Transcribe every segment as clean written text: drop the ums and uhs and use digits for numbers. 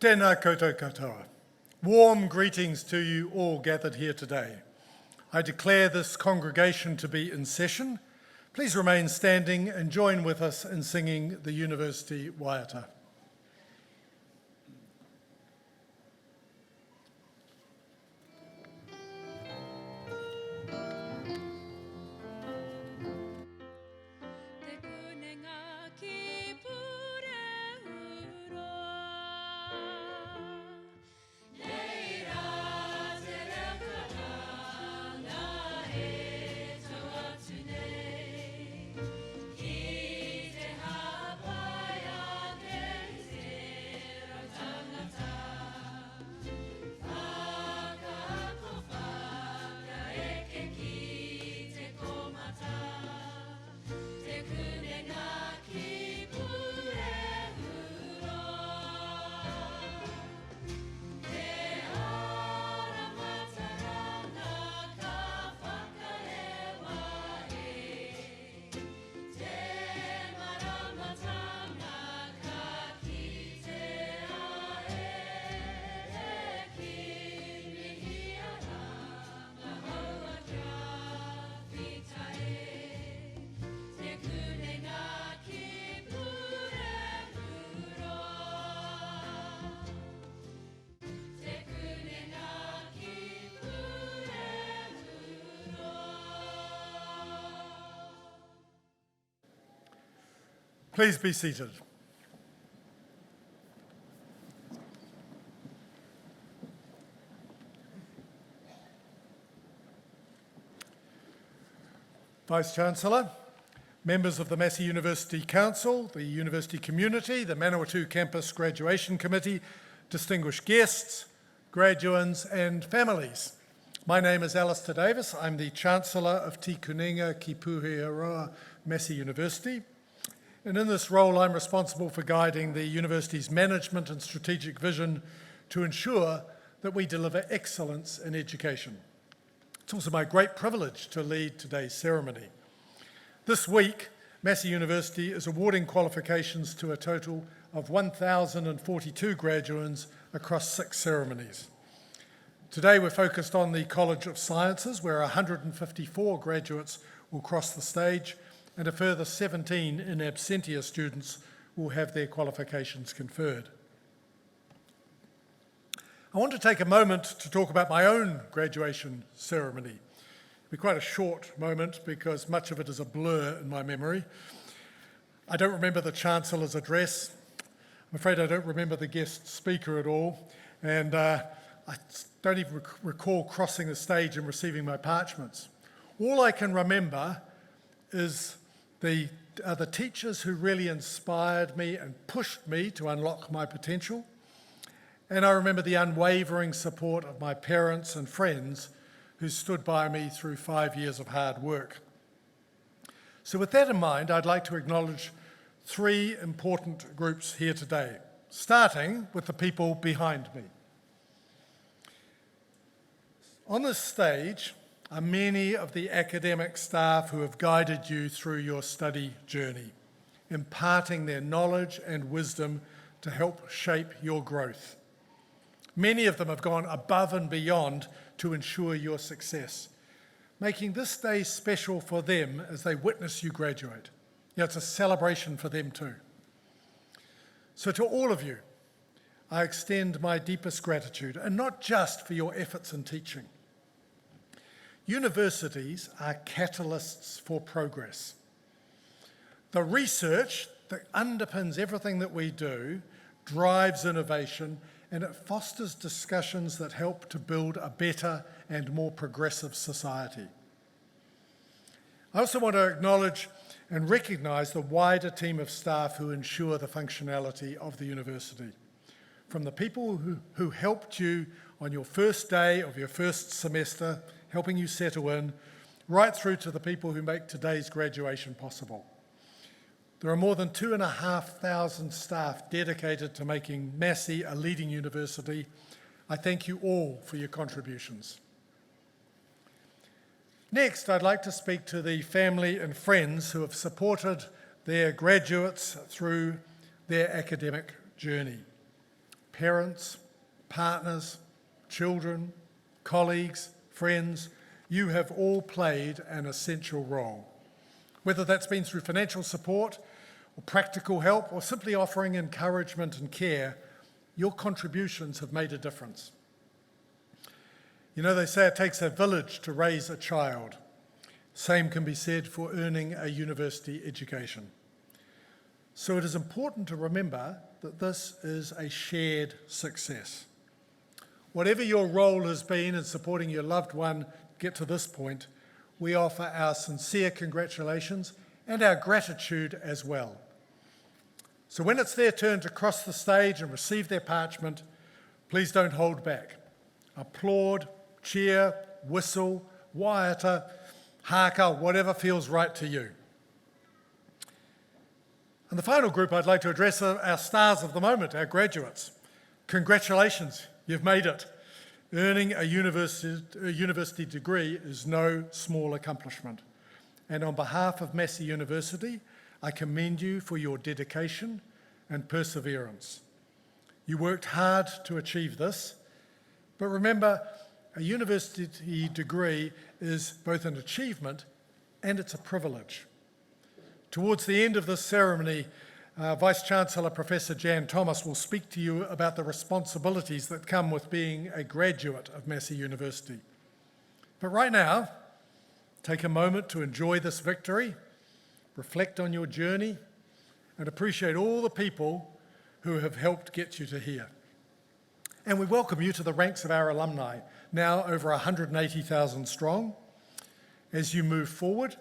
Tēnā koutou katoa. Warm greetings to you all gathered here today. I declare this congregation to be in session. Please remain standing and join with us in singing the University Waiata. Ki te hapaya te Please be seated. Vice-Chancellor, members of the Massey University Council, the university community, the Manawatū Campus Graduation Committee, distinguished guests, graduands and families. My name is Alistair Davis. I'm the Chancellor of Te Kuninga ki Puhiaroa Massey University. And in this role, I'm responsible for guiding the university's management and strategic vision to ensure that we deliver excellence in education. It's also my great privilege to lead today's ceremony. This week, Massey University is awarding qualifications to a total of 1,042 graduands across 6 ceremonies. Today we're focused on the College of Sciences, where 154 graduates will cross the stage and a further 17 in absentia students will have their qualifications conferred. I want to take a moment to talk about my own graduation ceremony. It'll be quite a short moment because much of it is a blur in my memory. I don't remember the Chancellor's address. I'm afraid I don't remember the guest speaker at all. And I don't even recall crossing the stage and receiving my parchments. All I can remember is the teachers who really inspired me and pushed me to unlock my potential. And I remember the unwavering support of my parents and friends who stood by me through 5 years of hard work. So with that in mind, I'd like to acknowledge 3 important groups here today, starting with the people behind me. On this stage are many of the academic staff who have guided you through your study journey, imparting their knowledge and wisdom to help shape your growth. Many of them have gone above and beyond to ensure your success, making this day special for them as they witness you graduate. Yeah, it's a celebration for them too. So to all of you, I extend my deepest gratitude, and not just for your efforts in teaching. Universities are catalysts for progress. The research that underpins everything that we do drives innovation, and it fosters discussions that help to build a better and more progressive society. I also want to acknowledge and recognise the wider team of staff who ensure the functionality of the university. From the people who helped you on your first day of your first semester, helping you settle in, right through to the people who make today's graduation possible. There are more than 2,500 staff dedicated to making Massey a leading university. I thank you all for your contributions. Next, I'd like to speak to the family and friends who have supported their graduates through their academic journey. Parents, partners, children, colleagues, friends, you have all played an essential role. Whether that's been through financial support or practical help or simply offering encouragement and care, your contributions have made a difference. You know, they say it takes a village to raise a child. Same can be said for earning a university education. So it is important to remember that this is a shared success. Whatever your role has been in supporting your loved one get to this point, we offer our sincere congratulations and our gratitude as well. So when it's their turn to cross the stage and receive their parchment, please don't hold back. Applaud, cheer, whistle, waiata, haka, whatever feels right to you. And the final group I'd like to address are our stars of the moment, our graduates. Congratulations, you've made it. Earning a university degree is no small accomplishment. And on behalf of Massey University, I commend you for your dedication and perseverance. You worked hard to achieve this, but remember, a university degree is both an achievement and it's a privilege. Towards the end of this ceremony, Vice-Chancellor Professor Jan Thomas will speak to you about the responsibilities that come with being a graduate of Massey University. But right now, take a moment to enjoy this victory, reflect on your journey, and appreciate all the people who have helped get you to here. And we welcome you to the ranks of our alumni, now over 180,000 strong. As you move forward,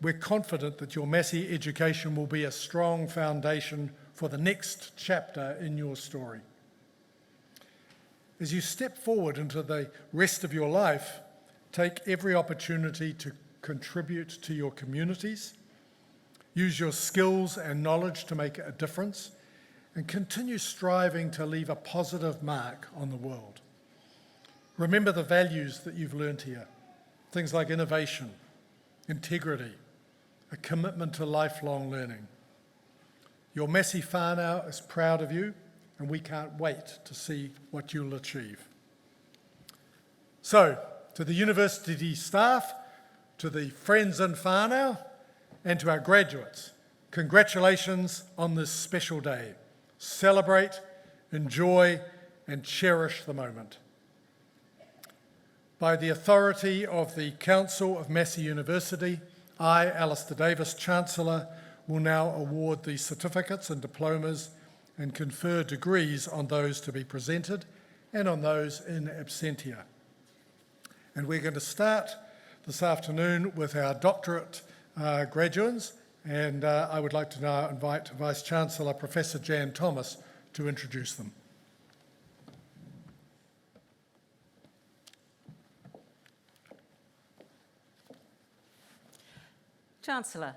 we're confident that your Massey education will be a strong foundation for the next chapter in your story. As you step forward into the rest of your life, take every opportunity to contribute to your communities, use your skills and knowledge to make a difference, and continue striving to leave a positive mark on the world. Remember the values that you've learned here, things like innovation, integrity, a commitment to lifelong learning. Your Massey whānau is proud of you, and we can't wait to see what you'll achieve. So, to the university staff, to the friends and whānau, and to our graduates, congratulations on this special day. Celebrate, enjoy, and cherish the moment. By the authority of the Council of Massey University, I, Alistair Davis, Chancellor, will now award the certificates and diplomas and confer degrees on those to be presented and on those in absentia. And we're going to start this afternoon with our doctorate graduates, and I would like to now invite Vice-Chancellor Professor Jan Thomas to introduce them. Chancellor,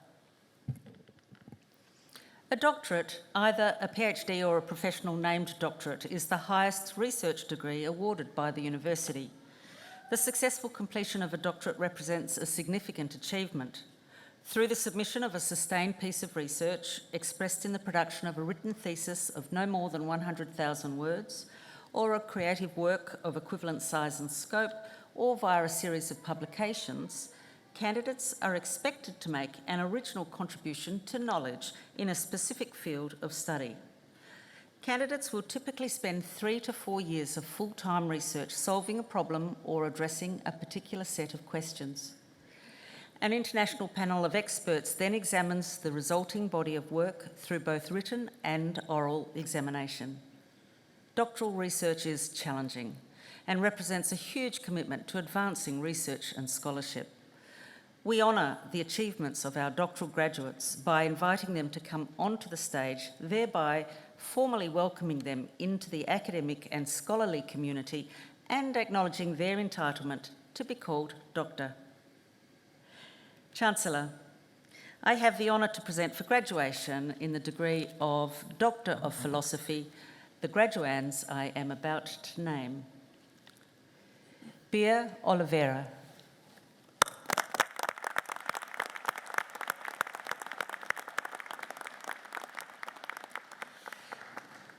a doctorate, either a PhD or a professional named doctorate, is the highest research degree awarded by the university. The successful completion of a doctorate represents a significant achievement. Through the submission of a sustained piece of research expressed in the production of a written thesis of no more than 100,000 words, or a creative work of equivalent size and scope, or via a series of publications, candidates are expected to make an original contribution to knowledge in a specific field of study. Candidates will typically spend 3 to 4 years of full-time research solving a problem or addressing a particular set of questions. An international panel of experts then examines the resulting body of work through both written and oral examination. Doctoral research is challenging and represents a huge commitment to advancing research and scholarship. We honour the achievements of our doctoral graduates by inviting them to come onto the stage, thereby formally welcoming them into the academic and scholarly community and acknowledging their entitlement to be called Doctor. Chancellor, I have the honour to present for graduation in the degree of Doctor of Philosophy the graduands I am about to name. Bia Oliveira.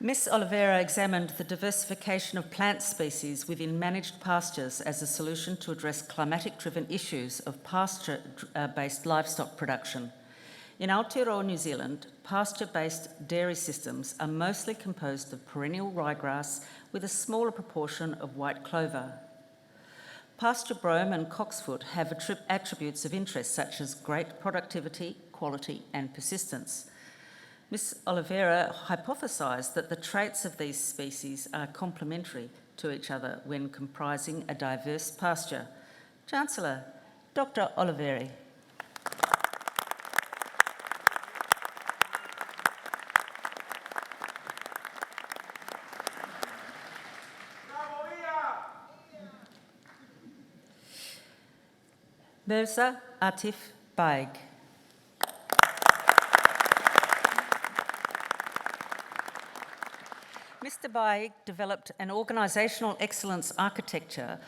Ms. Oliveira examined the diversification of plant species within managed pastures as a solution to address climatic-driven issues of pasture-based livestock production. In Aotearoa, New Zealand, pasture-based dairy systems are mostly composed of perennial ryegrass with a smaller proportion of white clover. Pasture brome and cocksfoot have attributes of interest such as great productivity, quality and persistence. Ms. Oliveira hypothesised that the traits of these species are complementary to each other when comprising a diverse pasture. Chancellor, Dr. Oliveira. Mirza Atif Baig. Mr. Baig developed an organisational excellence architecture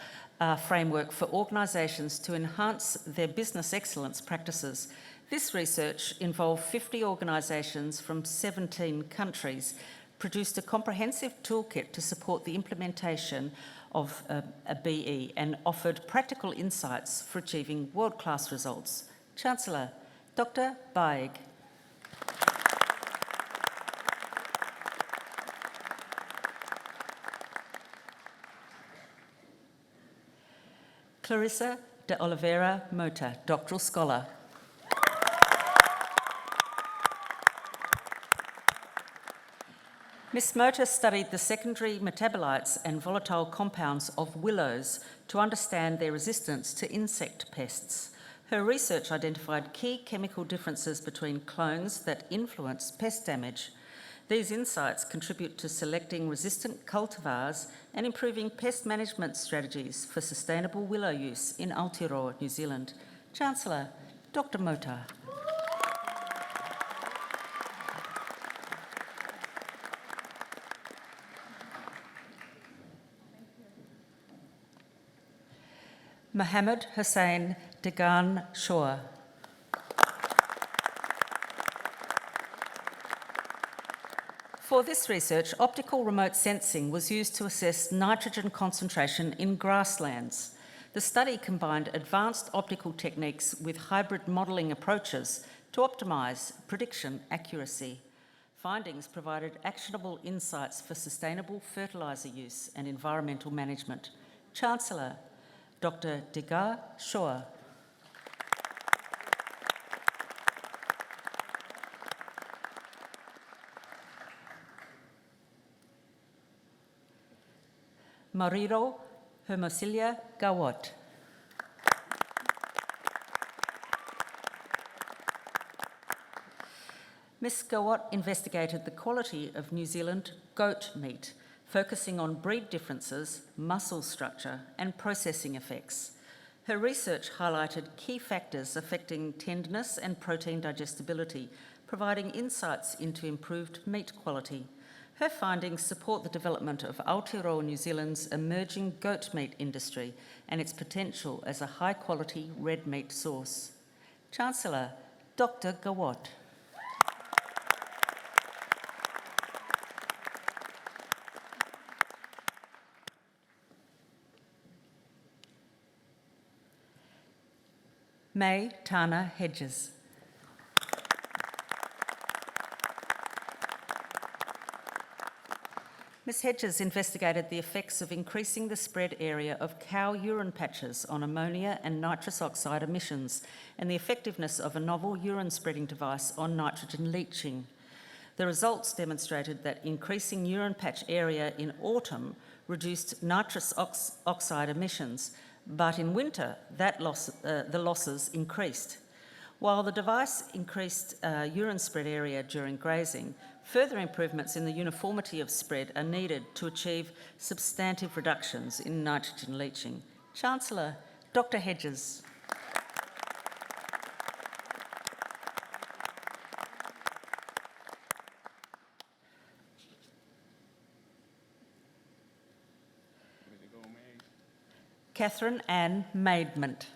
framework for organisations to enhance their business excellence practices. This research involved 50 organisations from 17 countries, produced a comprehensive toolkit to support the implementation of a BE and offered practical insights for achieving world-class results. Chancellor, Dr. Baig. Clarissa de Oliveira Mota, doctoral scholar. Ms. Motor studied the secondary metabolites and volatile compounds of willows to understand their resistance to insect pests. Her research identified key chemical differences between clones that influence pest damage. These insights contribute to selecting resistant cultivars and improving pest management strategies for sustainable willow use in Aotearoa, New Zealand. Chancellor, Dr. Motor. Mohammed Hussein Degan Shore. For this research, optical remote sensing was used to assess nitrogen concentration in grasslands. The study combined advanced optical techniques with hybrid modelling approaches to optimise prediction accuracy. Findings provided actionable insights for sustainable fertiliser use and environmental management. Chancellor, Dr. Degan Shore. Mariro Hermosilia Gawat. Ms. Gawat investigated the quality of New Zealand goat meat, focusing on breed differences, muscle structure, and processing effects. Her research highlighted key factors affecting tenderness and protein digestibility, providing insights into improved meat quality. Her findings support the development of Aotearoa New Zealand's emerging goat meat industry and its potential as a high-quality red meat source. Chancellor, Dr. Gawat. May Tana Hedges. Ms. Hedges investigated the effects of increasing the spread area of cow urine patches on ammonia and nitrous oxide emissions and the effectiveness of a novel urine spreading device on nitrogen leaching. The results demonstrated that increasing urine patch area in autumn reduced nitrous oxide emissions, but in winter the losses increased. While the device increased urine spread area during grazing, further improvements in the uniformity of spread are needed to achieve substantive reductions in nitrogen leaching. Chancellor, Dr. Hedges. Catherine Ann Maidment.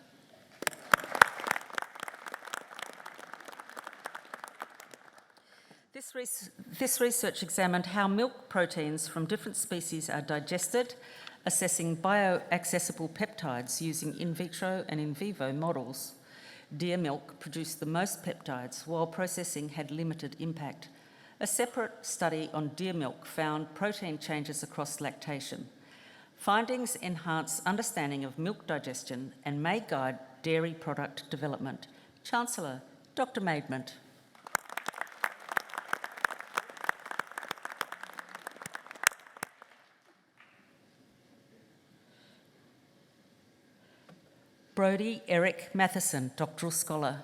This research examined how milk proteins from different species are digested, assessing bioaccessible peptides using in vitro and in vivo models. Deer milk produced the most peptides, while processing had limited impact. A separate study on deer milk found protein changes across lactation. Findings enhance understanding of milk digestion and may guide dairy product development. Chancellor, Dr. Maidment. Brodie Eric Matheson, Doctoral Scholar.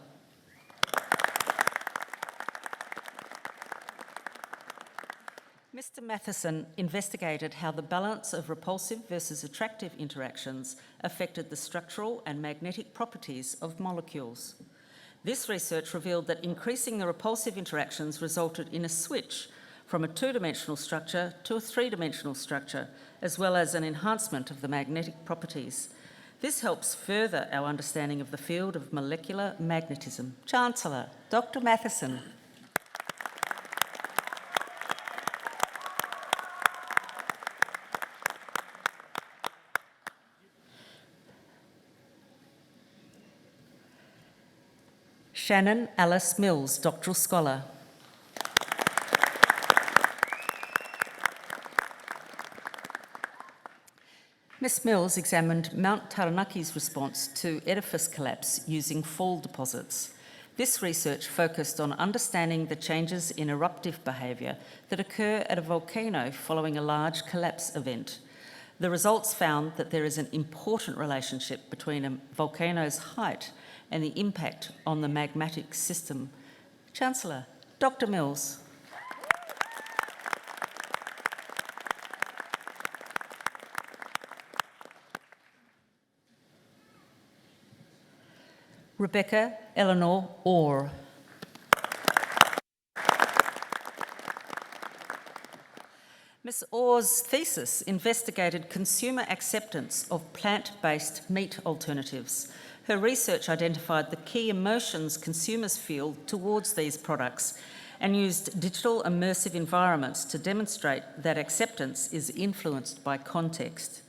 Mr. Matheson investigated how the balance of repulsive versus attractive interactions affected the structural and magnetic properties of molecules. This research revealed that increasing the repulsive interactions resulted in a switch from a two-dimensional structure to a three-dimensional structure, as well as an enhancement of the magnetic properties. This helps further our understanding of the field of molecular magnetism. Chancellor, Dr. Matheson. Shannon Alice Mills, Doctoral Scholar. Ms. Mills examined Mount Taranaki's response to edifice collapse using fall deposits. This research focused on understanding the changes in eruptive behaviour that occur at a volcano following a large collapse event. The results found that there is an important relationship between a volcano's height and the impact on the magmatic system. Chancellor, Dr. Mills. Rebecca Eleanor Orr. Ms. Orr's thesis investigated consumer acceptance of plant-based meat alternatives. Her research identified the key emotions consumers feel towards these products and used digital immersive environments to demonstrate that acceptance is influenced by context.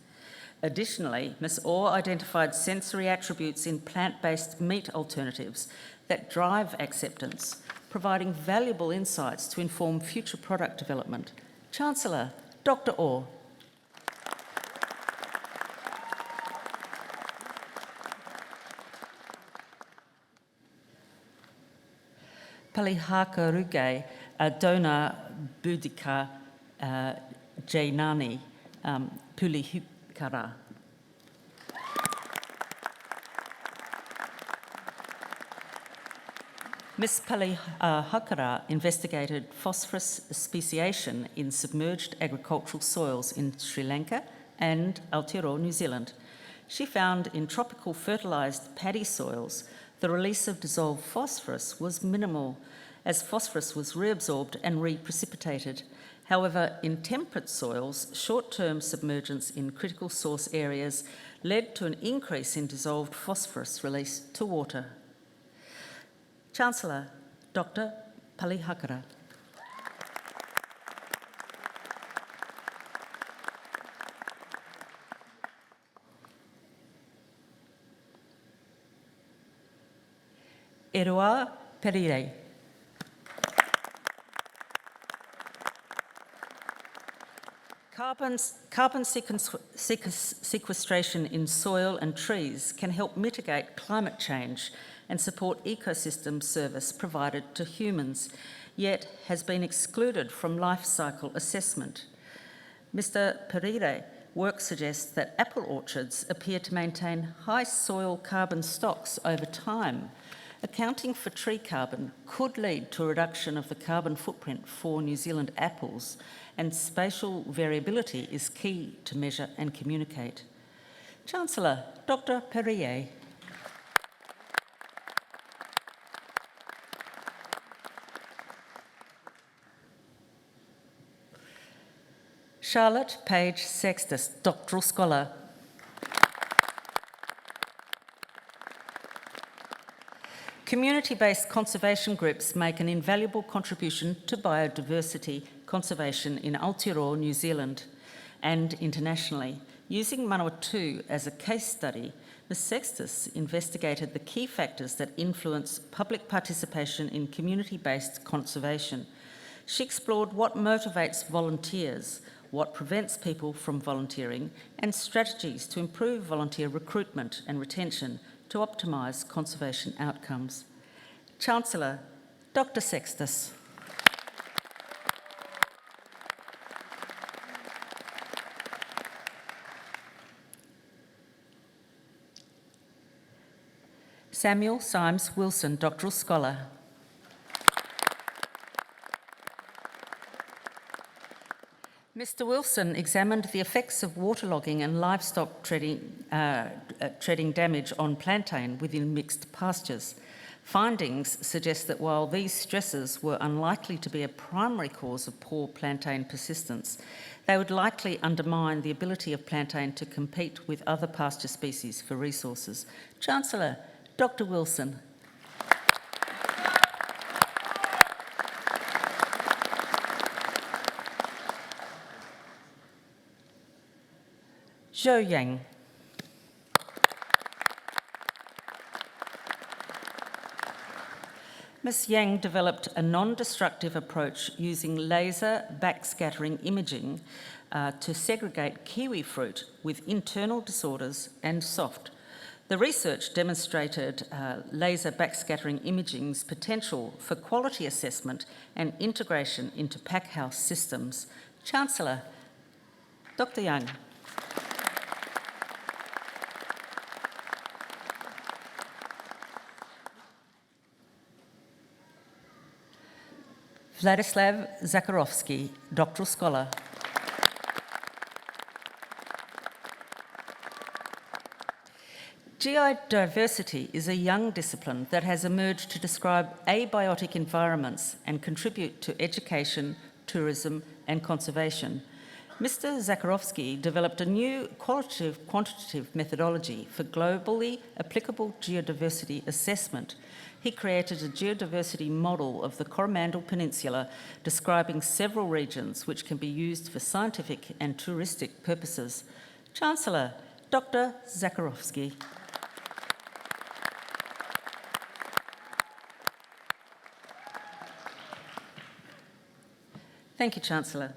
Additionally, Ms. Orr identified sensory attributes in plant-based meat alternatives that drive acceptance, providing valuable insights to inform future product development. Chancellor, Dr. Orr. Palihakaruge Adona Budika Jainani Pulihukara. Ms. Palihakara investigated phosphorus speciation in submerged agricultural soils in Sri Lanka and Aotearoa, New Zealand. She found in tropical fertilised paddy soils the release of dissolved phosphorus was minimal, as phosphorus was reabsorbed and reprecipitated. However, in temperate soils, short-term submergence in critical source areas led to an increase in dissolved phosphorus release to water. Chancellor, Dr. Palihakara. Erua Perire. Carbon sequestration in soil and trees can help mitigate climate change and support ecosystem service provided to humans, yet has been excluded from life cycle assessment. Mr. Perire work suggests that apple orchards appear to maintain high soil carbon stocks over time. Accounting for tree carbon could lead to a reduction of the carbon footprint for New Zealand apples, and spatial variability is key to measure and communicate. Chancellor, Dr. Perrier. Charlotte Page Sextus, Doctoral Scholar. Community-based conservation groups make an invaluable contribution to biodiversity conservation in Aotearoa, New Zealand, and internationally. Using Manawatū as a case study, Ms. Sextus investigated the key factors that influence public participation in community-based conservation. She explored what motivates volunteers, what prevents people from volunteering, and strategies to improve volunteer recruitment and retention to optimise conservation outcomes. Chancellor, Dr. Sextus. Samuel Symes Wilson, Doctoral Scholar. Mr. Wilson examined the effects of waterlogging and livestock treading damage on plantain within mixed pastures. Findings suggest that while these stresses were unlikely to be a primary cause of poor plantain persistence, they would likely undermine the ability of plantain to compete with other pasture species for resources. Chancellor, Dr. Wilson. Zhou Yang. Ms. Yang developed a non-destructive approach using laser backscattering imaging to segregate kiwi fruit with internal disorders and soft. The research demonstrated laser backscattering imaging's potential for quality assessment and integration into packhouse systems. Chancellor, Dr. Young. Vladislav Zakharovsky, Doctoral Scholar. GI diversity is a young discipline that has emerged to describe abiotic environments and contribute to education, tourism and conservation. Mr. Zakharovsky developed a new qualitative-quantitative methodology for globally applicable geodiversity assessment. He created a geodiversity model of the Coromandel Peninsula describing several regions which can be used for scientific and touristic purposes. Chancellor, Dr. Zakharovsky. Thank you, Chancellor.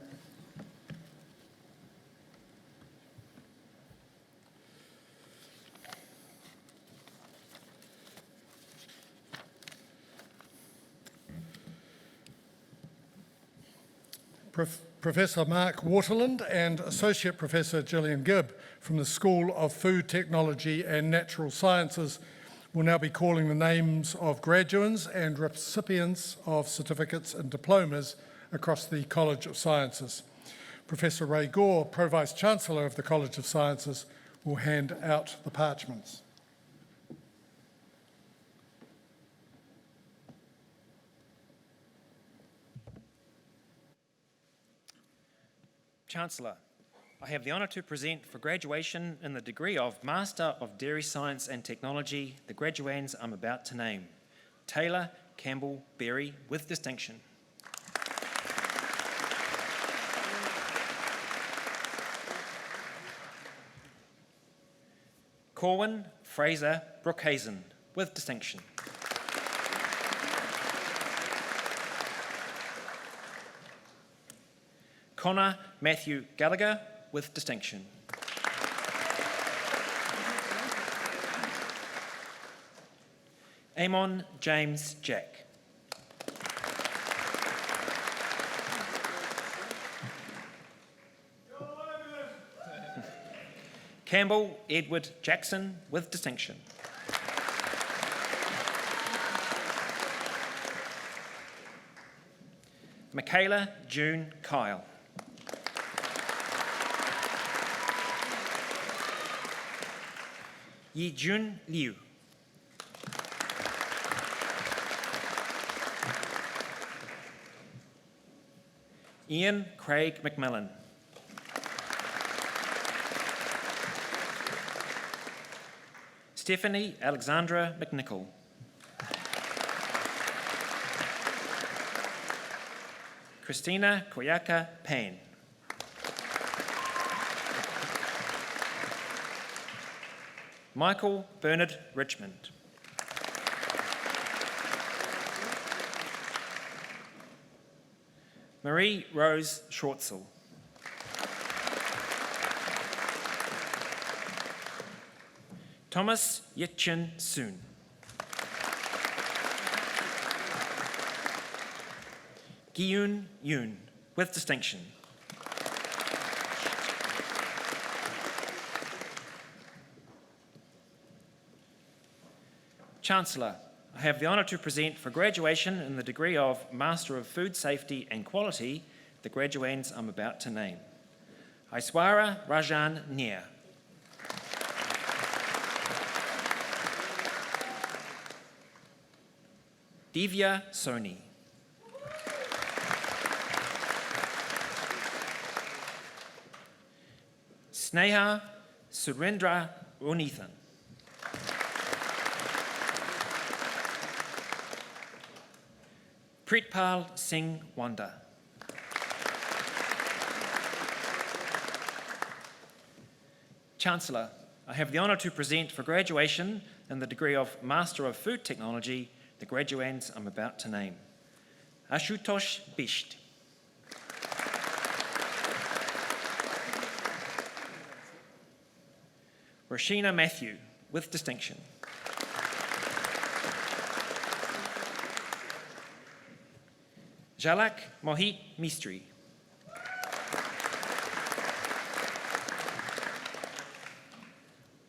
Professor Mark Waterland and Associate Professor Gillian Gibb from the School of Food Technology and Natural Sciences will now be calling the names of graduates and recipients of certificates and diplomas across the College of Sciences. Professor Ray Gore, Pro-Vice Chancellor of the College of Sciences, will hand out the parchments. Chancellor, I have the honour to present for graduation in the degree of Master of Dairy Science and Technology the graduands I'm about to name. Taylor Campbell Berry with distinction. Corwin Fraser Brookhazen with distinction. Connor Matthew Gallagher with distinction. Amon James Jack. Campbell Edward Jackson with distinction. Michaela June Kyle. Yi Jun Liu. Ian Craig McMillan. Stephanie Alexandra McNichol. Christina Koyaka Payne. Michael Bernard Richmond. Marie Rose Schwartzel. Thomas Yitchin Soon. Giyun Yoon with distinction. Chancellor, I have the honour to present for graduation in the degree of Master of Food Safety and Quality the graduands I'm about to name. Aiswara Rajan Nair. Divya Soni. Sneha Surendra Unithan. Pritpal Singh Wanda. Chancellor, I have the honour to present for graduation in the degree of Master of Food Technology the graduands I'm about to name. Ashutosh Bisht. Rashina Matthew with distinction. Jalak Mohit Mistry.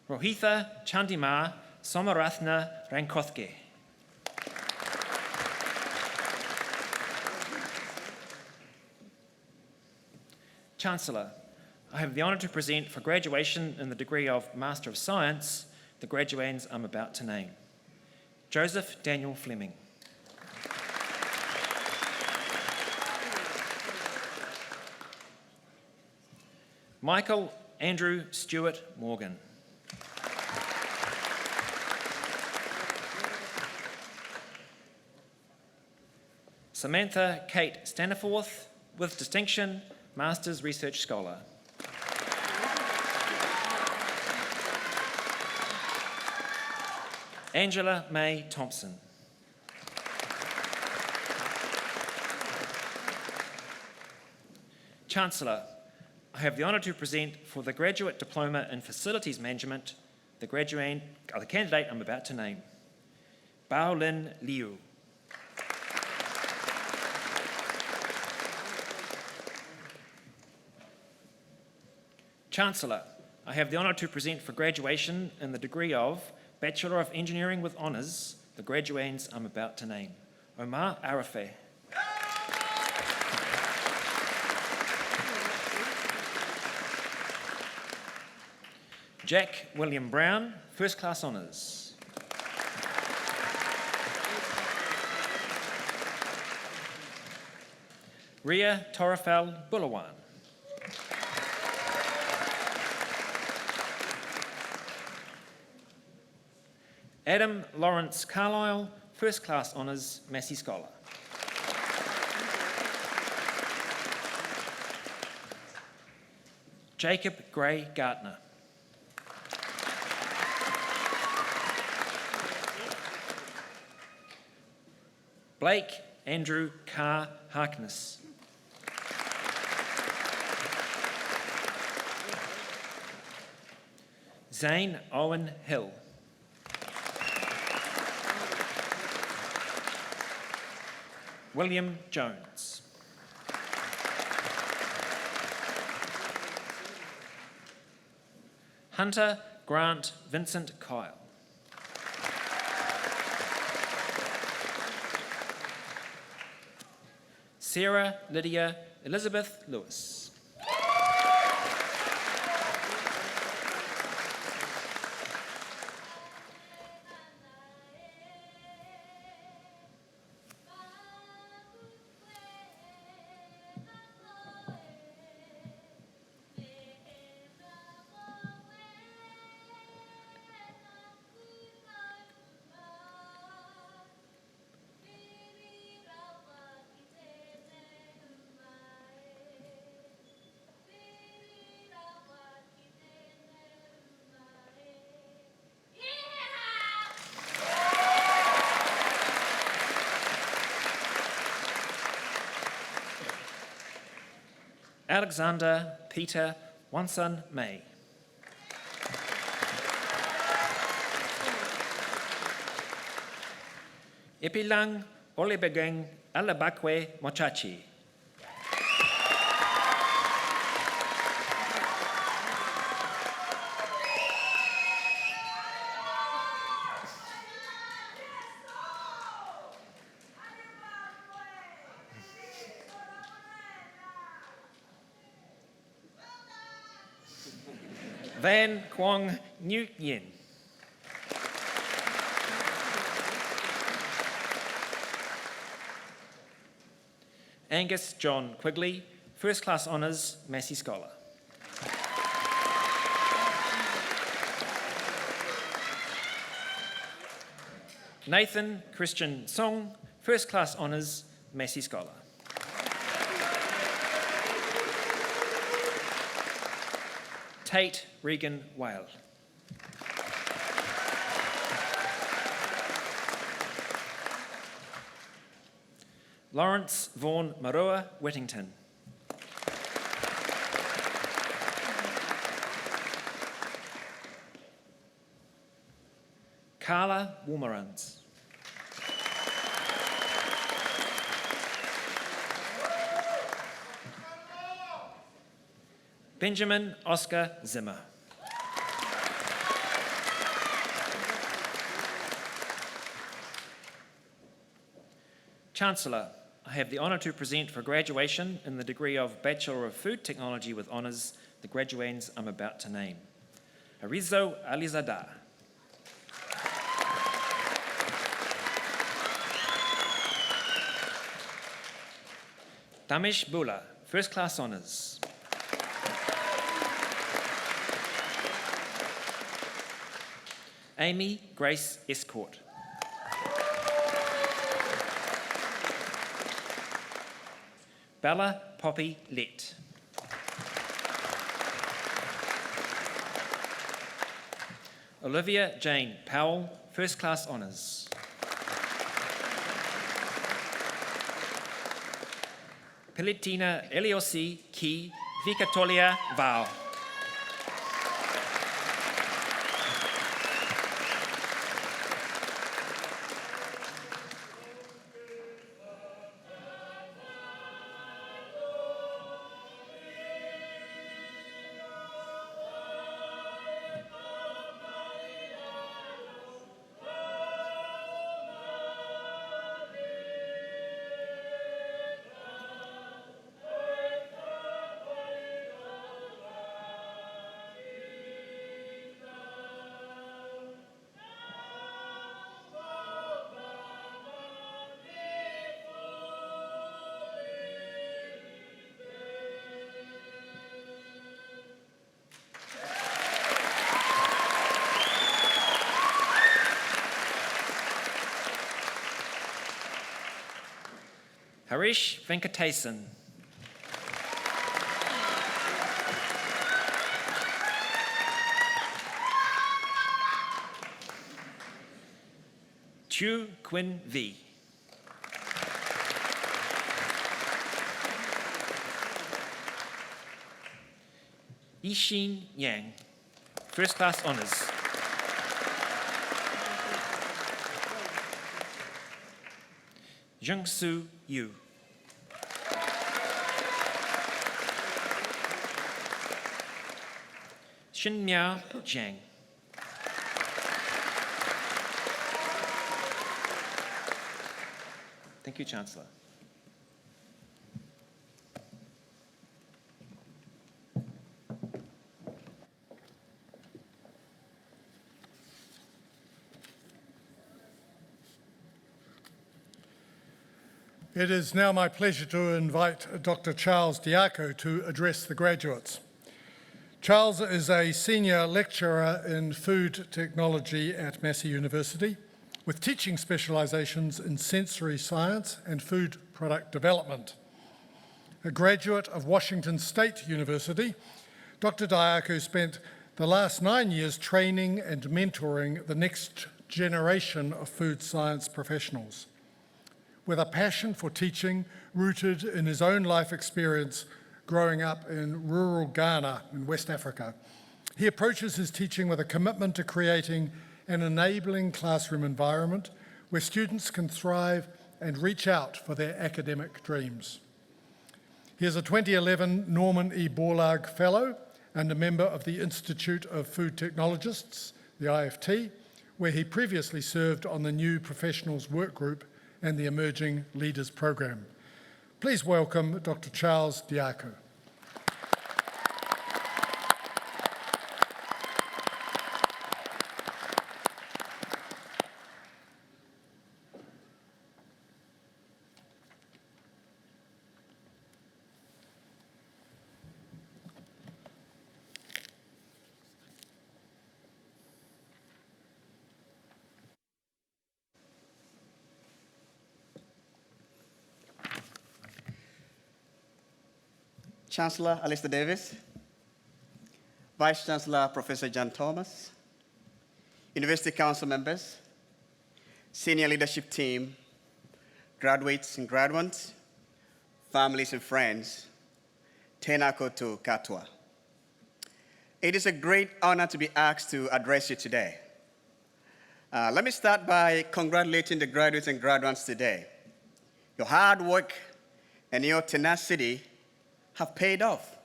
Rohitha Chandima Somarathna Rankothke. Chancellor, I have the honour to present for graduation in the degree of Master of Science the graduands I'm about to name. Joseph Daniel Fleming. Michael Andrew Stewart Morgan. Samantha Kate Staniforth, with distinction, Master's Research Scholar. Angela May Thompson. Chancellor, I have the honour to present for the Graduate Diploma in Facilities Management the candidate I'm about to name. Bao Lin Liu. Chancellor, I have the honour to present for graduation in the degree of Bachelor of Engineering with Honours the graduands I'm about to name. Omar Arafeh. Jack William Brown, First Class Honours. Ria Torafel Bulawan. Adam Lawrence Carlisle, First Class Honours, Massey Scholar. Jacob Gray Gartner. Blake Andrew Carr Harkness. Zane Owen Hill. William Jones. Hunter Grant Vincent Kyle. Sarah Lydia Elizabeth Lewis. Alexander Peter Wanson May. Epilang Olebegeng Alabakwe Mochachi. Van Kwong Nhu Yen. Angus John Quigley, First Class Honours, Massey Scholar. Nathan Christian Song, First Class Honours, Massey Scholar. Tate Regan Whale. Lawrence Vaughan Marua Whittington. Carla Warmerans. Benjamin Oscar Zimmer. Chancellor, I have the honour to present for graduation in the degree of Bachelor of Food Technology with honours the graduands I'm about to name. Harizo Alizadeh. Damish Bula, First Class Honours. Amy Grace Escort. Bella Poppy Lett. Olivia Jane Powell, First Class Honours. Pilitina Eliosi Ki Vikatolia Vau. Harish Venkatesan. Chu Quinn V. Yixin Yang, First Class Honours. Jungsu Yu. Xinmiao Zhang. Thank you, Chancellor. It is now my pleasure to invite Dr. Charles Diaco to address the graduates. Charles is a senior lecturer in food technology at Massey University, with teaching specialisations in sensory science and food product development. A graduate of Washington State University, Dr. Diaco spent the last 9 years training and mentoring the next generation of food science professionals. With a passion for teaching rooted in his own life experience growing up in rural Ghana in West Africa, he approaches his teaching with a commitment to creating an enabling classroom environment where students can thrive and reach out for their academic dreams. He is a 2011 Norman E. Borlaug Fellow and a member of the Institute of Food Technologists, the IFT, where he previously served on the New Professionals Work Group and the Emerging Leaders Program. Please welcome Dr. Charles Diaco. Chancellor Alistair Davis, Vice Chancellor Professor John Thomas, University Council members, senior leadership team, graduates and graduates, families and friends, tēnā koutou katoa. It is a great honor to be asked to address you today. Let me start by congratulating the graduates and graduates today. Your hard work and your tenacity have paid off,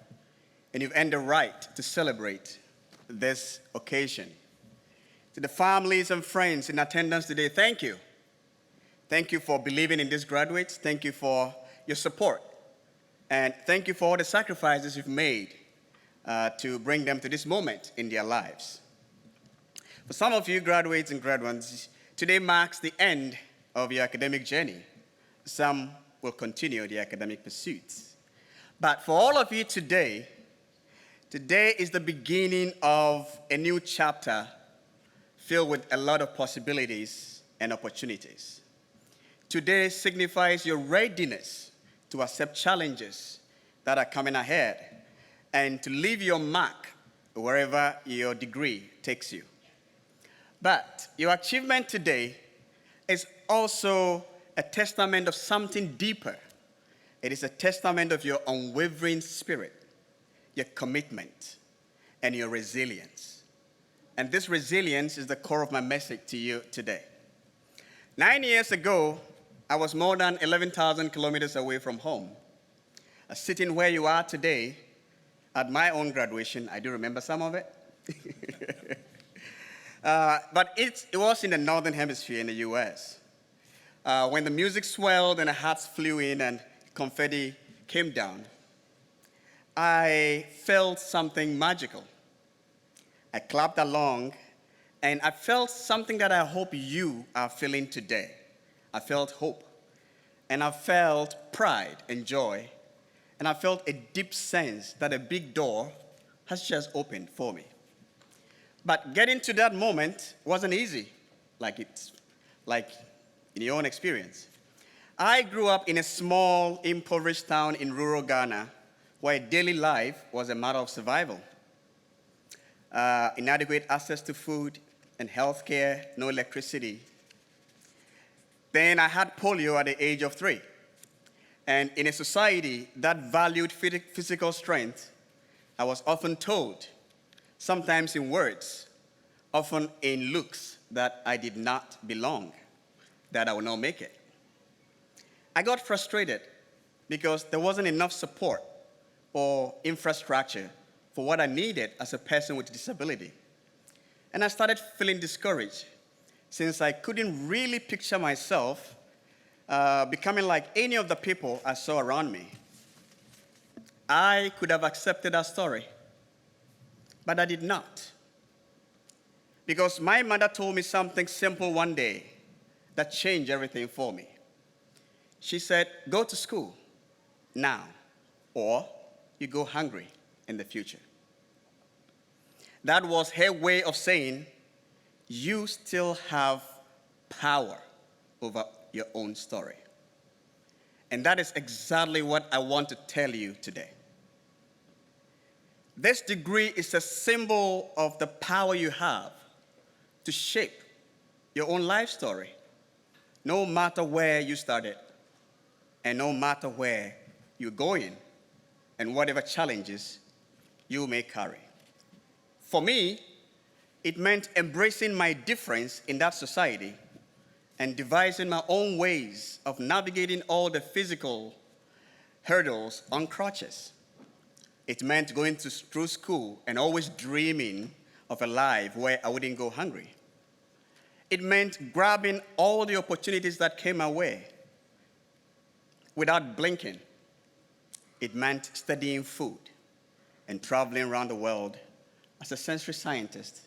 and you've earned the right to celebrate this occasion. To the families and friends in attendance today, thank you. Thank you for believing in these graduates. Thank you for your support. And thank you for all the sacrifices you've made to bring them to this moment in their lives. For some of you graduates and graduates, today marks the end of your academic journey. Some will continue their academic pursuits. But for all of you today is the beginning of a new chapter filled with a lot of possibilities and opportunities. Today signifies your readiness to accept challenges that are coming ahead and to leave your mark wherever your degree takes you. But your achievement today is also a testament of something deeper. It is a testament of your unwavering spirit, your commitment, and your resilience. And this resilience is the core of my message to you today. 9 years ago, I was more than 11,000 kilometers away from home. Sitting where you are today, at my own graduation, I do remember some of it. But it was in the Northern Hemisphere in the US. When the music swelled and the hearts flew in and confetti came down, I felt something magical. I clapped along, and I felt something that I hope you are feeling today. I felt hope, and I felt pride and joy, and I felt a deep sense that a big door has just opened for me. But getting to that moment wasn't easy, like in your own experience. I grew up in a small, impoverished town in rural Ghana where daily life was a matter of survival. Inadequate access to food and health care, no electricity. Then I had polio at the age of 3. And in a society that valued physical strength, I was often told, sometimes in words, often in looks, that I did not belong, that I would not make it. I got frustrated because there wasn't enough support or infrastructure for what I needed as a person with a disability. And I started feeling discouraged since I couldn't really picture myself becoming like any of the people I saw around me. I could have accepted that story, but I did not. Because my mother told me something simple one day that changed everything for me. She said, go to school now, or you go hungry in the future. That was her way of saying, you still have power over your own story. And that is exactly what I want to tell you today. This degree is a symbol of the power you have to shape your own life story, no matter where you started and no matter where you're going and whatever challenges you may carry. For me, it meant embracing my difference in that society and devising my own ways of navigating all the physical hurdles on crutches. It meant going through school and always dreaming of a life where I wouldn't go hungry. It meant grabbing all the opportunities that came my way without blinking. It meant studying food and traveling around the world as a sensory scientist.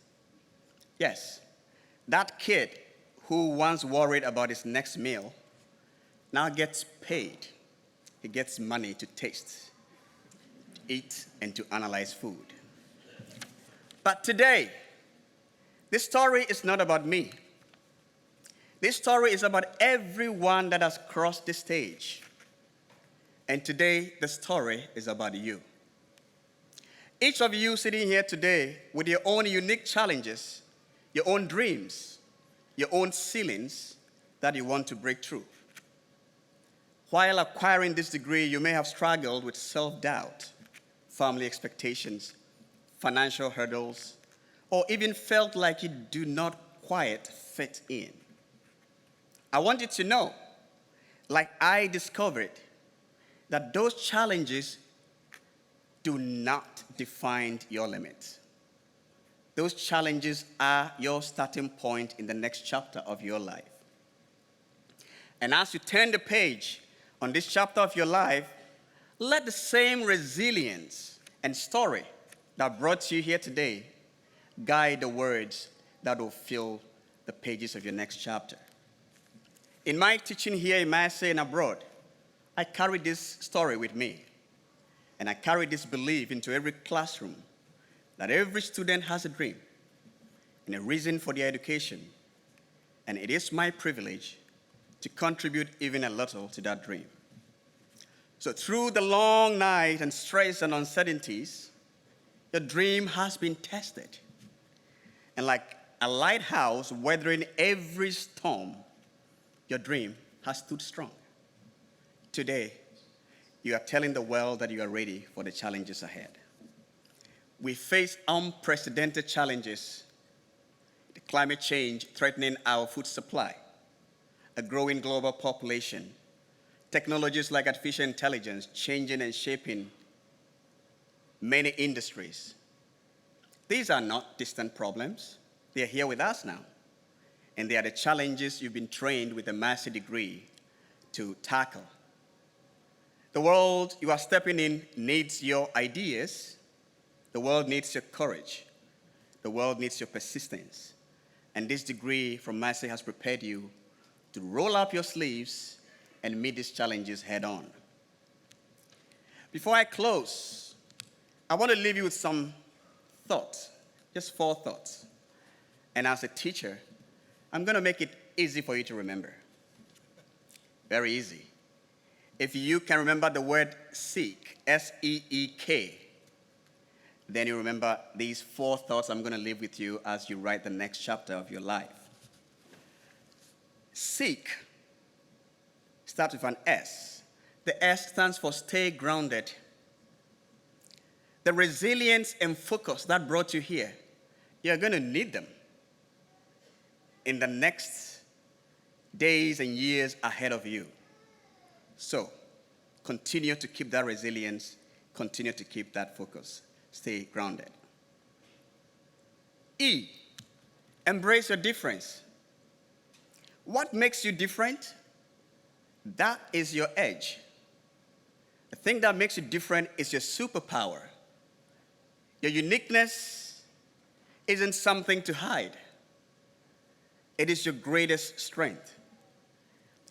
Yes, that kid who once worried about his next meal now gets paid. He gets money to taste, eat, and to analyze food. But today, this story is not about me. This story is about everyone that has crossed this stage. And today, the story is about you. Each of you sitting here today with your own unique challenges, your own dreams, your own ceilings that you want to break through. While acquiring this degree, you may have struggled with self-doubt, family expectations, financial hurdles, or even felt like you do not quite fit in. I want you to know, like I discovered, that those challenges do not define your limits. Those challenges are your starting point in the next chapter of your life. And as you turn the page on this chapter of your life, let the same resilience and story that brought you here today guide the words that will fill the pages of your next chapter. In my teaching here in Massey and abroad, I carry this story with me. And I carry this belief into every classroom that every student has a dream and a reason for their education. And it is my privilege to contribute even a little to that dream. So through the long night and stress and uncertainties, your dream has been tested. And like a lighthouse weathering every storm, your dream has stood strong. Today, you are telling the world that you are ready for the challenges ahead. We face unprecedented challenges: the climate change threatening our food supply, a growing global population, technologies like artificial intelligence changing and shaping many industries. These are not distant problems. They are here with us now. And they are the challenges you've been trained with a Massey degree to tackle. The world you are stepping in needs your ideas. The world needs your courage. The world needs your persistence. And this degree from Massey has prepared you to roll up your sleeves and meet these challenges head on. Before I close, I want to leave you with some thoughts, just 4 thoughts. And as a teacher, I'm going to make it easy for you to remember. Very easy. If you can remember the word seek, S-E-E-K, then you remember these 4 thoughts I'm going to leave with you as you write the next chapter of your life. Seek starts with an S. The S stands for stay grounded. The resilience and focus that brought you here, you're going to need them in the next days and years ahead of you. So, continue to keep that resilience, continue to keep that focus. Stay grounded. E, embrace your difference. What makes you different? That is your edge. The thing that makes you different is your superpower. Your uniqueness isn't something to hide. It is your greatest strength.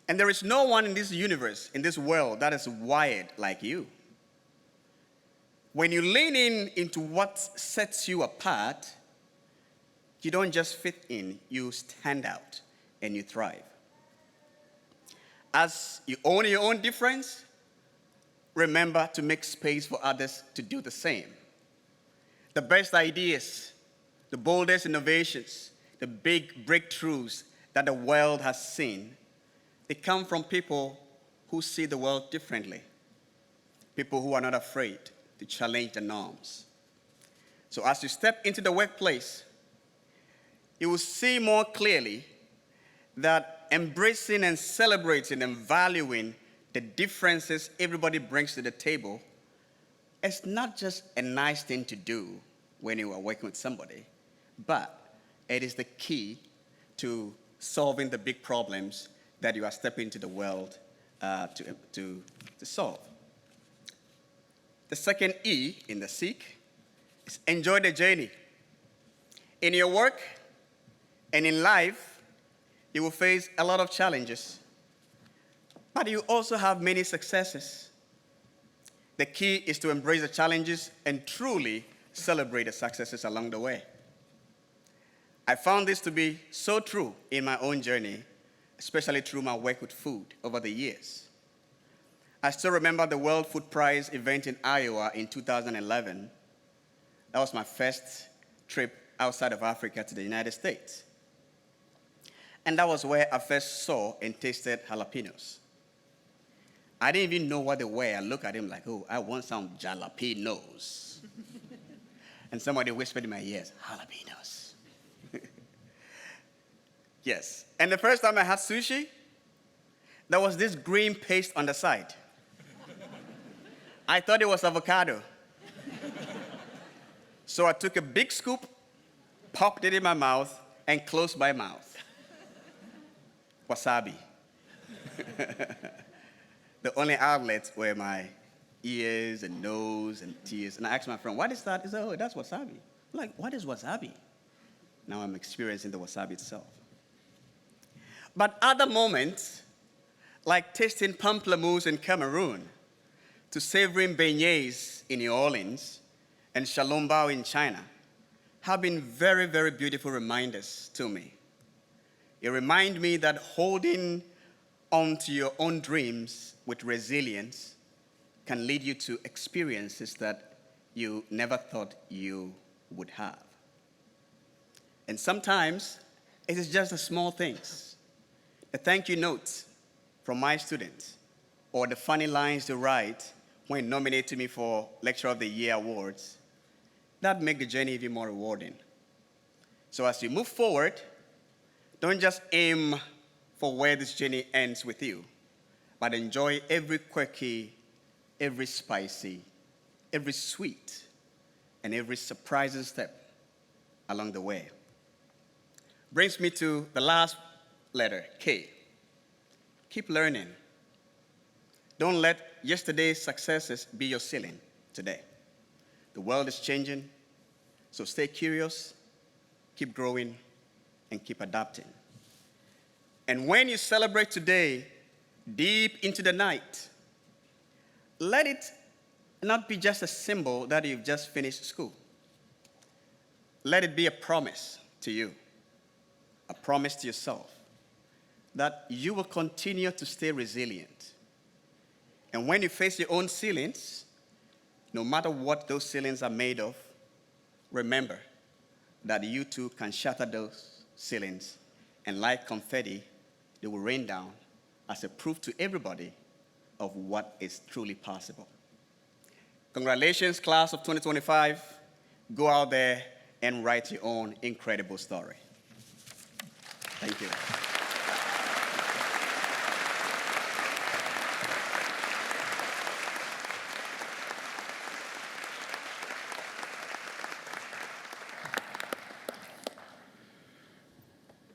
And there is no one in this universe, in this world, that is wired like you. When you lean into what sets you apart, you don't just fit in, you stand out and you thrive. As you own your own difference, remember to make space for others to do the same. The best ideas, the boldest innovations, the big breakthroughs that the world has seen, they come from people who see the world differently, people who are not afraid to challenge the norms. So as you step into the workplace, you will see more clearly that embracing and celebrating and valuing the differences everybody brings to the table is not just a nice thing to do when you are working with somebody, but it is the key to solving the big problems that you are stepping into the world to solve. The second E in the seek is enjoy the journey. In your work and in life, you will face a lot of challenges, but you also have many successes. The key is to embrace the challenges and truly celebrate the successes along the way. I found this to be so true in my own journey, especially through my work with food over the years. I still remember the World Food Prize event in Iowa in 2011. That was my first trip outside of Africa to the United States. And that was where I first saw and tasted jalapenos. I didn't even know what they were. I looked at them like, oh, I want some jalapenos. And somebody whispered in my ears, jalapenos. Yes. And the first time I had sushi, there was this green paste on the side. I thought it was avocado. So I took a big scoop, popped it in my mouth, and closed my mouth. Wasabi. The only outlets were my ears and nose and tears. And I asked my friend, what is that? He said, oh, that's wasabi. I'm like, what is wasabi? Now I'm experiencing the wasabi itself. But other moments, like tasting pamplemousse in Cameroon, to savoring beignets in New Orleans, and xiaolongbao in China, have been very, very beautiful reminders to me. It reminds me that holding on to your own dreams with resilience can lead you to experiences that you never thought you would have. And sometimes it is just the small things, the thank you notes from my students, or the funny lines they write when nominating me for Lecturer of the Year awards, that make the journey even more rewarding. So as you move forward, don't just aim for where this journey ends with you, but enjoy every quirky, every spicy, every sweet, and every surprising step along the way. Brings me to the last letter, K. Keep learning. Don't let yesterday's successes be your ceiling today. The world is changing, so stay curious, keep growing, and keep adapting. And when you celebrate today, deep into the night, let it not be just a symbol that you've just finished school. Let it be a promise to you, a promise to yourself, that you will continue to stay resilient. And when you face your own ceilings, no matter what those ceilings are made of, remember that you too can shatter those ceilings, and like confetti, they will rain down as a proof to everybody of what is truly possible. Congratulations, class of 2025. Go out there and write your own incredible story. Thank you.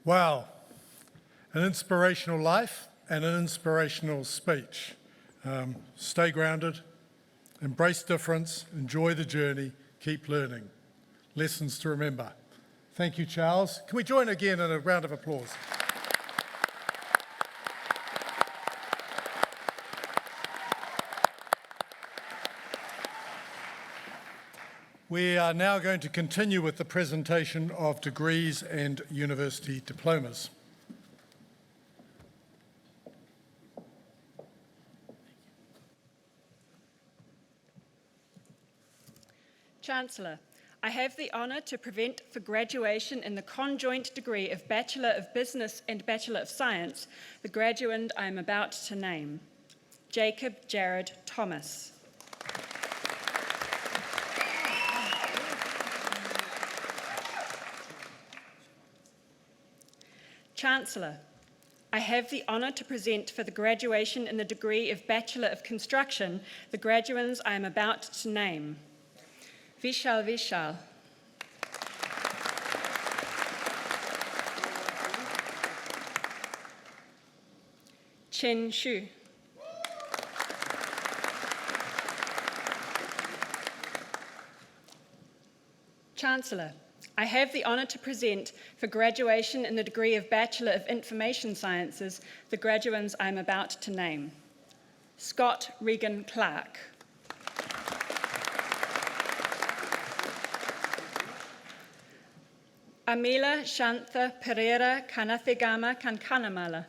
Wow, an inspirational life and an inspirational speech. Stay grounded, embrace difference, enjoy the journey, keep learning. Lessons to remember. Thank you, Charles. Can we join again in a round of applause? We are now going to continue with the presentation of degrees and university diplomas. Chancellor, I have the honour to present for graduation in the conjoint degree of Bachelor of Business and Bachelor of Science, the graduand I am about to name. Jacob Jared Thomas. Chancellor, I have the honour to present for the graduation in the degree of Bachelor of Construction, the graduands I am about to name. Vishal Vishal. Chen Shu. Chancellor, I have the honour to present for graduation in the degree of Bachelor of Information Sciences the graduands I am about to name. Scott Regan Clark. Amila Shantha Pereira Kanathigama Kankanamala.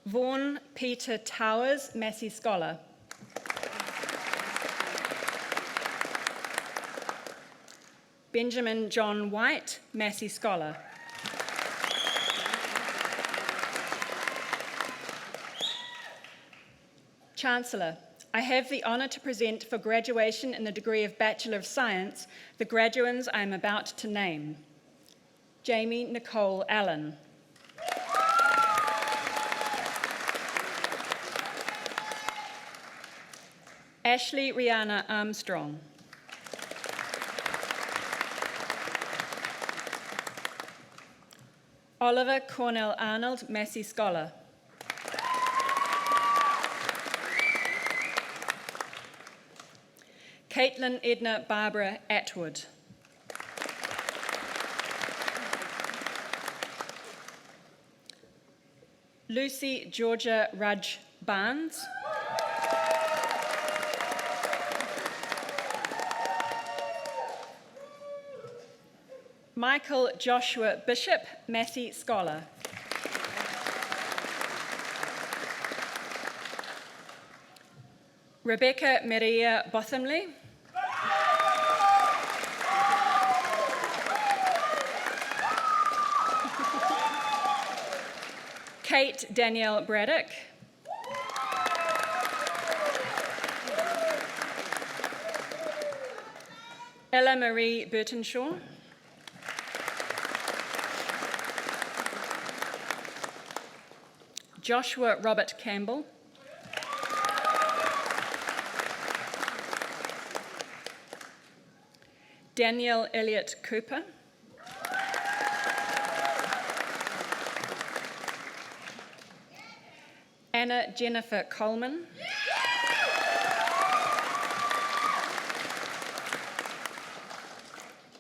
Vaughan Peter Towers, Massey Scholar. Benjamin John White, Massey Scholar. Chancellor, I have the honour to present for graduation in the degree of Bachelor of Science the graduands I am about to name. Jamie Nicole Allen. Ashley Rihanna Armstrong. Oliver Cornell Arnold, Massey Scholar. Caitlin Edna Barbara Atwood. Lucy Georgia Rudge Barnes. Michael Joshua Bishop, Massey Scholar. Rebecca Maria Bothamley. Kate Danielle Braddock. Ella Marie Burtonshaw. Joshua Robert Campbell. Danielle Elliott Cooper. Anna Jennifer Coleman.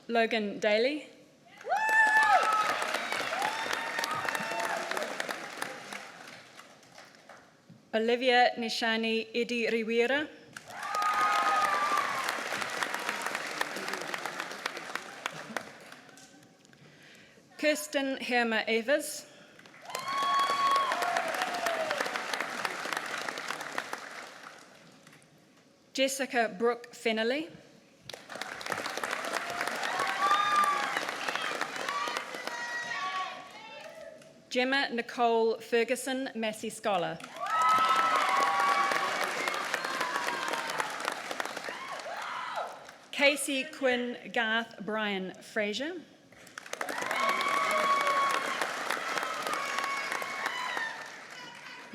Logan Daly. Olivia Nishani Edi Riwira. Kirsten Herma Evers. Jessica Brooke Fennelly. Gemma Nicole Ferguson, Massey Scholar. Casey Quinn Garth Brian Fraser.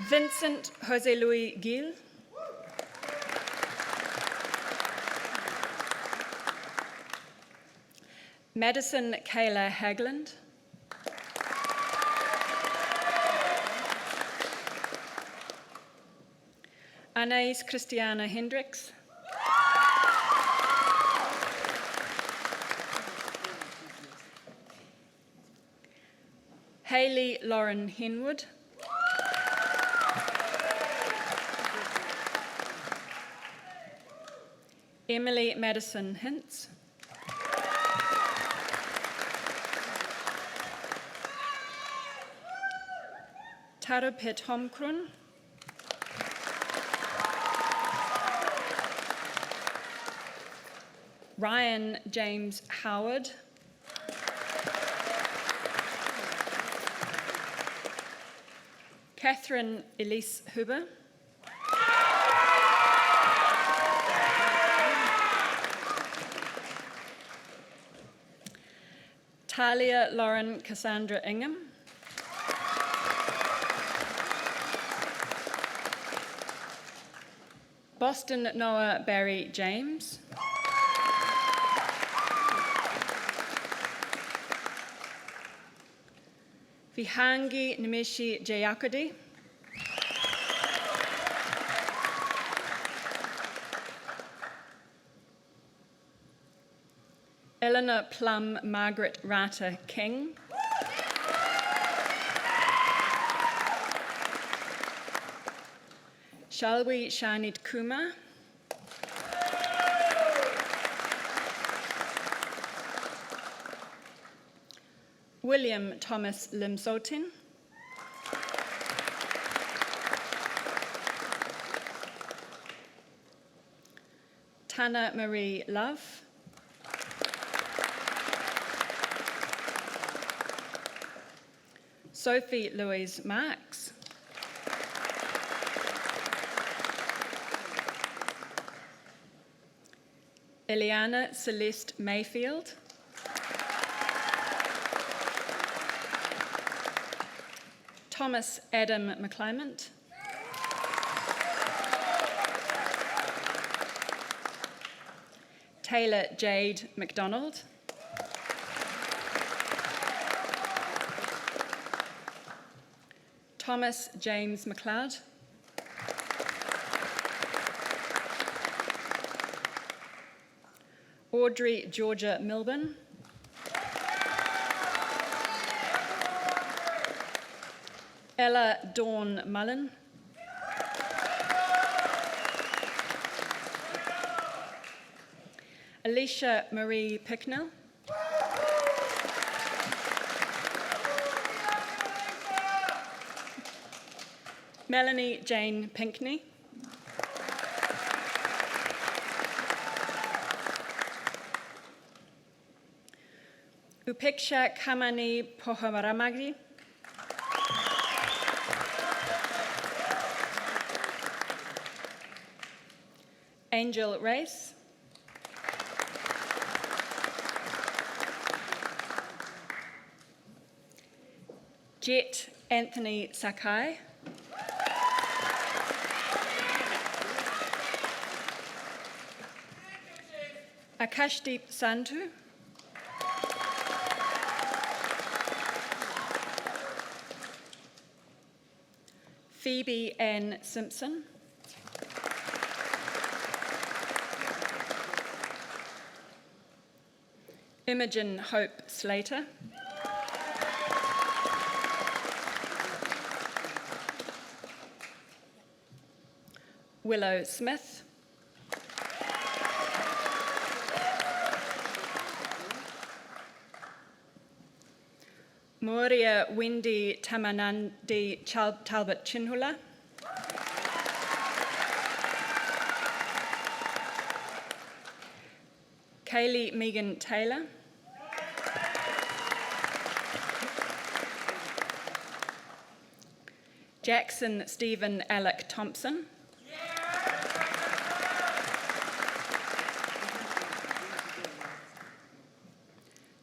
Vincent Jose Luis Gil. Madison Kayla Hagland. Anais Christiana Hendricks. Hayley Lauren Henwood. Emily Madison Hintz. Tarupet Homkrun. Ryan James Howard. Catherine Elise Huber. Talia Lauren Cassandra Ingham. Boston Noah Barry James. Vihangi Nimeshi Jayakodi. Eleanor Plum Margaret Rata King. Shalwi Shanit Kumar. William Thomas Limsotin. Tana Marie Love. Sophie Louise Marks. Eliana Celeste Mayfield. Thomas Adam McClymont. Taylor Jade McDonald. Thomas James McLeod. Audrey Georgia Milburn. Ella Dawn Mullen. Alicia Marie Picknell. Melanie Jane Pinkney. Upeksha Kamani Poharamagi. Angel Race. Jet Anthony Sakai. Akashdeep Sandhu. Phoebe Ann Simpson. Imogen Hope Slater. Willow Smith. Moria Wendy Tamanandi Talbot Chinhula. Kaylee Megan Taylor. Jackson Stephen Alec Thompson.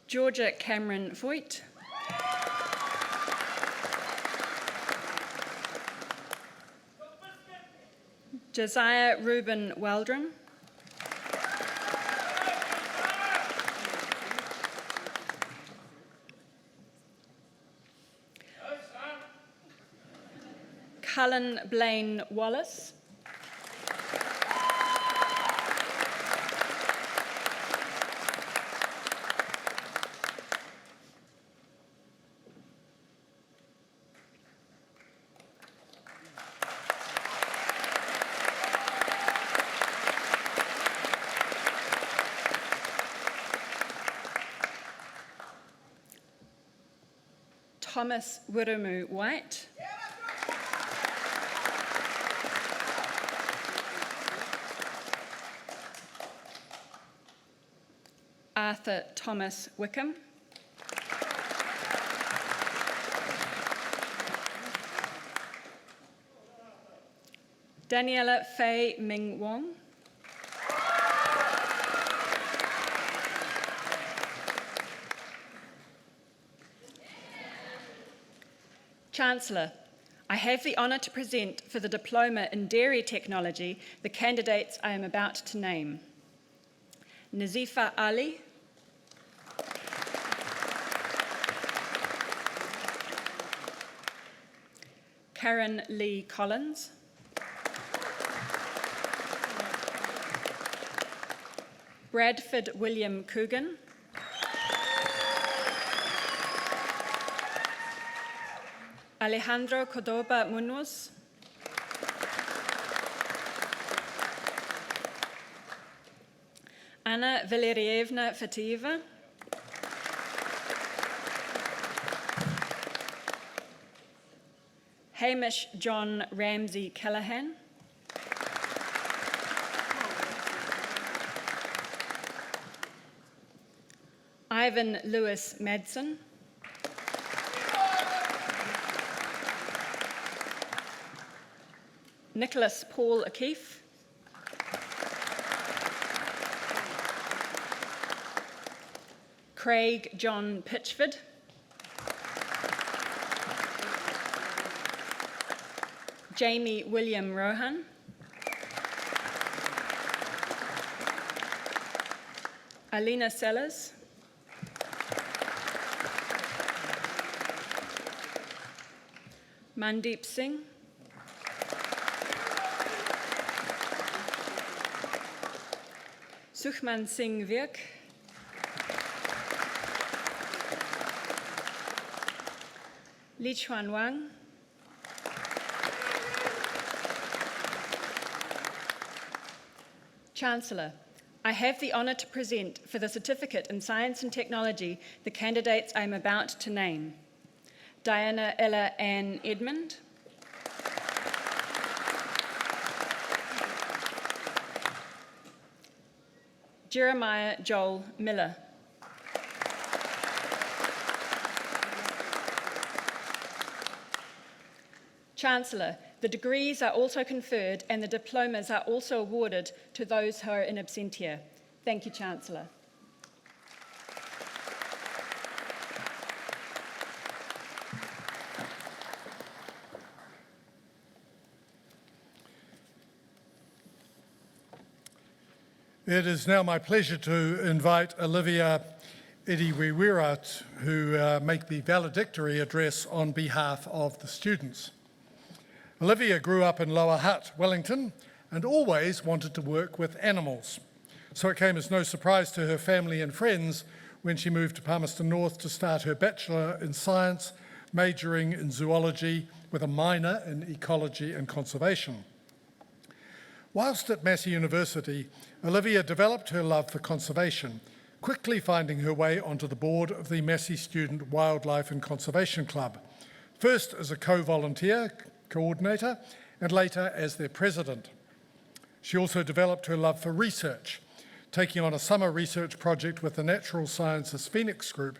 Georgia Cameron Voigt. Josiah Reuben Waldron. Cullen Blaine Wallace. Thomas Wirumu White. Arthur Thomas Wickham. Daniela Faye Ming Wong. Chancellor, I have the honour to present for the Diploma in Dairy Technology the candidates I am about to name. Nazifa Ali. Karen Lee Collins. Bradford William Coogan. Alejandro Cordoba Munoz. Anna Valerievna Fatieva. Hamish John Ramsey Callahan. Ivan Lewis Madsen. Nicholas Paul O'Keefe. Craig John Pitchford. Jamie William Rohan. Alina Sellers. Mandeep Singh. Sukhman Singh Virk. Li Chuan Wang. Chancellor, I have the honour to present for the Certificate in Science and Technology the candidates I am about to name. Diana Ella Ann Edmund. Jeremiah Joel Miller. Chancellor, the degrees are also conferred and the diplomas are also awarded to those who are in absentia. Thank you, Chancellor. It is now my pleasure to invite Olivia Idiwiwirat, who make the valedictory address on behalf of the students. Olivia grew up in Lower Hutt, Wellington, and always wanted to work with animals. So it came as no surprise to her family and friends when she moved to Palmerston North to start her Bachelor in Science, majoring in zoology with a minor in ecology and conservation. Whilst at Massey University, Olivia developed her love for conservation, quickly finding her way onto the board of the Massey Student Wildlife and Conservation Club, first as a co-volunteer coordinator and later as their president. She also developed her love for research, taking on a summer research project with the Natural Sciences Phoenix Group,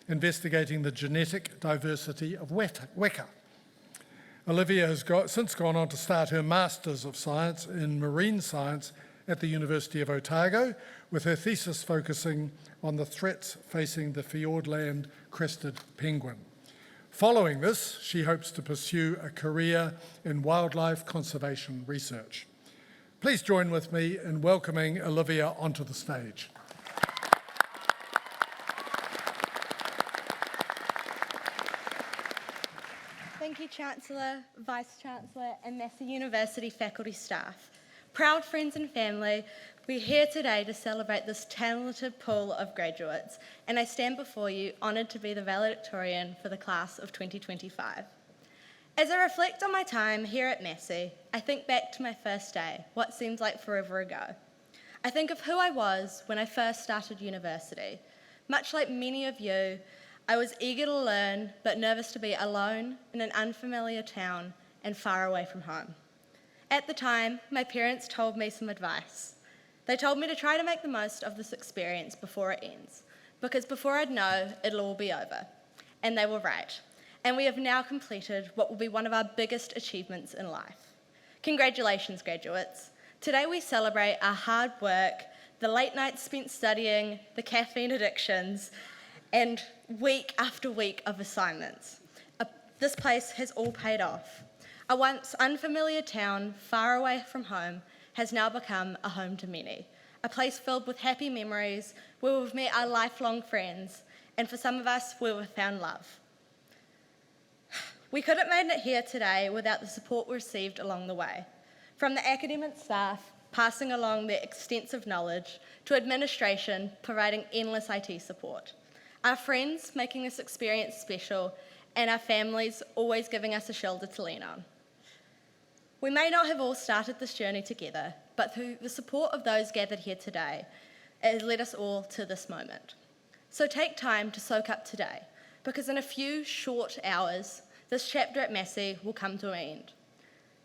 investigating the genetic diversity of weka. Olivia has since gone on to start her Masters of Science in Marine Science at the University of Otago, with her thesis focusing on the threats facing the Fiordland crested penguin. Following this, she hopes to pursue a career in wildlife conservation research. Please join with me in welcoming Olivia onto the stage. Thank you, Chancellor, Vice-Chancellor and Massey University faculty staff. Proud friends and family, we're here today to celebrate this talented pool of graduates, and I stand before you honoured to be the valedictorian for the class of 2025. As I reflect on my time here at Massey, I think back to my first day, what seems like forever ago. I think of who I was when I first started university. Much like many of you, I was eager to learn, but nervous to be alone in an unfamiliar town and far away from home. At the time, my parents told me some advice. They told me to try to make the most of this experience before it ends, because before I'd know, it'll all be over. And they were right. And we have now completed what will be one of our biggest achievements in life. Congratulations, graduates. Today we celebrate our hard work, the late nights spent studying, the caffeine addictions, and week after week of assignments. This place has all paid off. A once unfamiliar town far away from home has now become a home to many, a place filled with happy memories where we've met our lifelong friends, and for some of us, where we've found love. We couldn't have made it here today without the support we received along the way, from the academic staff passing along their extensive knowledge to administration providing endless IT support, our friends making this experience special, and our families always giving us a shoulder to lean on. We may not have all started this journey together, but through the support of those gathered here today, it has led us all to this moment. So take time to soak up today, because in a few short hours, this chapter at Massey will come to an end.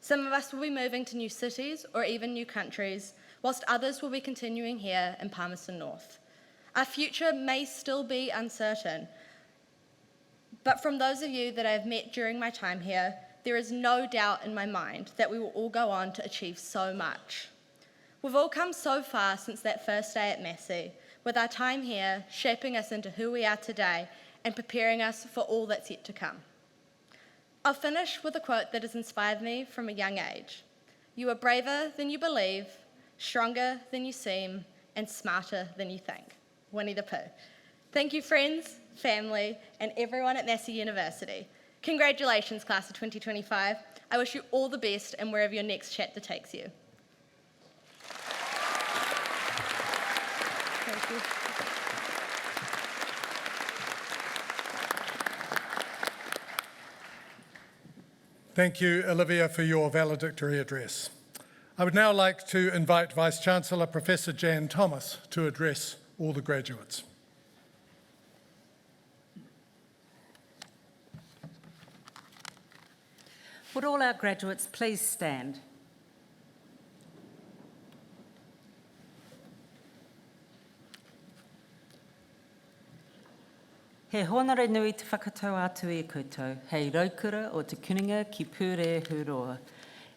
Some of us will be moving to new cities or even new countries, whilst others will be continuing here in Palmerston North. Our future may still be uncertain, but from those of you that I have met during my time here, there is no doubt in my mind that we will all go on to achieve so much. We've all come so far since that first day at Massey, with our time here shaping us into who we are today and preparing us for all that's yet to come. I'll finish with a quote that has inspired me from a young age. You are braver than you believe, stronger than you seem, and smarter than you think. Winnie the Pooh. Thank you, friends, family, and everyone at Massey University. Congratulations, class of 2025. I wish you all the best and wherever your next chapter takes you. Thank you. Thank you, Olivia, for your valedictory address. I would now like to invite Vice-Chancellor Professor Jan Thomas to address all the graduates. Would all our graduates please stand? He honore nui te whakatau atu e koutou, hei raukura o te kuninga ki pūre huroa.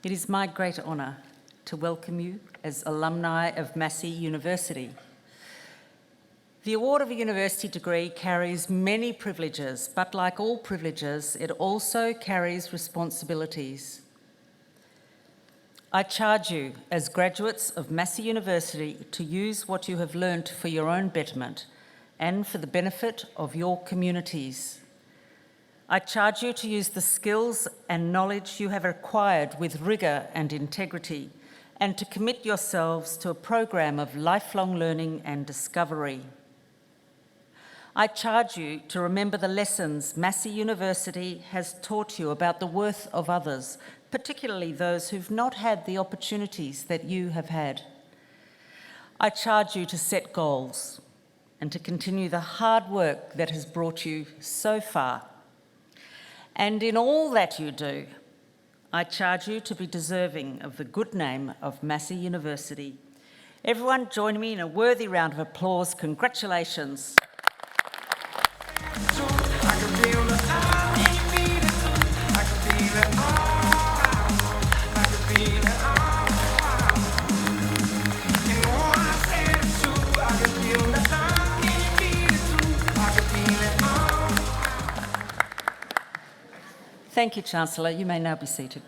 It is my great honour to welcome you as alumni of Massey University. The award of a university degree carries many privileges, but like all privileges, it also carries responsibilities. I charge you as graduates of Massey University to use what you have learnt for your own betterment and for the benefit of your communities. I charge you to use the skills and knowledge you have acquired with rigour and integrity, and to commit yourselves to a program of lifelong learning and discovery. I charge you to remember the lessons Massey University has taught you about the worth of others, particularly those who've not had the opportunities that you have had. I charge you to set goals and to continue the hard work that has brought you so far. And in all that you do, I charge you to be deserving of the good name of Massey University. Everyone join me in a worthy round of applause. Congratulations. Thank you, Chancellor. You may now be seated.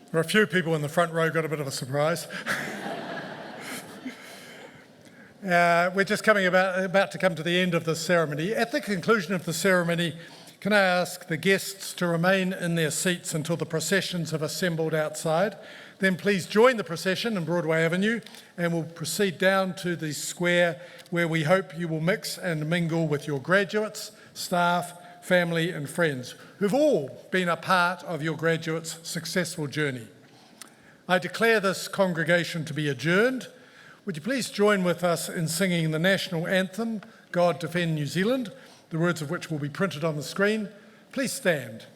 There are a few people in the front row got a bit of a surprise. We're just about to come to the end of the ceremony. At the conclusion of the ceremony, can I ask the guests to remain in their seats until the processions have assembled outside? Then please join the procession in Broadway Avenue and we'll proceed down to the square where we hope you will mix and mingle with your graduates, staff, family and friends who've all been a part of your graduates' successful journey. I declare this congregation to be adjourned. Would you please join with us in singing the national anthem, God Defend New Zealand, the words of which will be printed on the screen. Please stand.